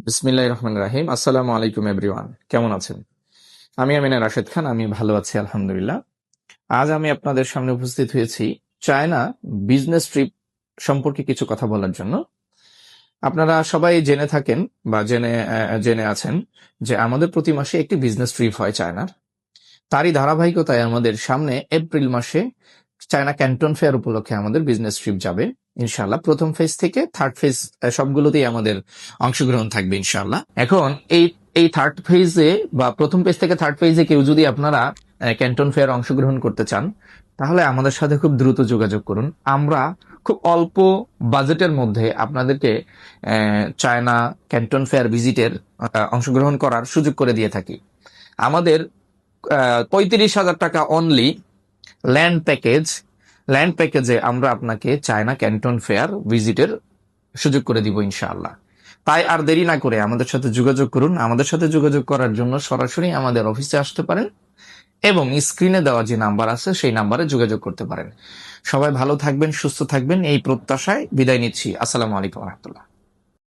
বিসমিল্লাহির রহমানির রহিম। আসসালামু আলাইকুম এভরিওয়ান, কেমন আছেন? আমি আমিনা রাশেদ খান, আমি ভালো আছি আলহামদুলিল্লাহ। আজ আমি আপনাদের সামনে উপস্থিত হয়েছি চায়না বিজনেস ট্রিপ সম্পর্কে কিছু কথা বলার জন্য। আপনারা সবাই জেনে থাকেন বা জেনে আছেন যে আমাদের প্রতি মাসে একটি বিজনেস ট্রিপ হয় চায়নার। তারই ধারাবাহিকতায় আমাদের সামনে এপ্রিল মাসে চায়না ক্যান্টন ফেয়ার উপলক্ষে আমাদের বিজনেস ট্রিপ যাবে ইনশাআল্লাহ। প্রথম ফেজ থেকে থার্ড ফেজ সবগুলোতেই আমাদের অংশগ্রহণ থাকবে ইনশাআল্লাহ। এখন এই এই থার্ড ফেজে বা প্রথম ফেজ থেকে থার্ড ফেজে কেউ যদি আপনারা ক্যান্টন ফেয়ার অংশগ্রহণ করতে চান, তাহলে আমাদের সাথে খুব দ্রুত যোগাযোগ করুন। আমরা খুব অল্প বাজেটের মধ্যে আপনাদেরকে চায়না ক্যান্টন ফেয়ার ভিজিটের অংশগ্রহণ করার সুযোগ করে দিয়ে থাকি। আমাদের 35,000 টাকা অনলি ল্যান্ড প্যাকেজে আমরা আপনাকে চায়না ক্যান্টন ফেয়ার ভিজিটের সুযোগ করে দিব ইনশাআল্লাহ। তাই আর দেরি না করে আমাদের সাথে যোগাযোগ করুন। আমাদের সাথে যোগাযোগ করার জন্য সরাসরি আমাদের অফিসে আসতে পারেন এবং স্ক্রিনে দেওয়া যে নাম্বার আছে সেই নাম্বারে যোগাযোগ করতে পারেন। সবাই ভালো থাকবেন, সুস্থ থাকবেন, এই প্রত্যাশায় বিদায় নিচ্ছি। আসসালামু আলাইকুম রহমতুল্লাহ।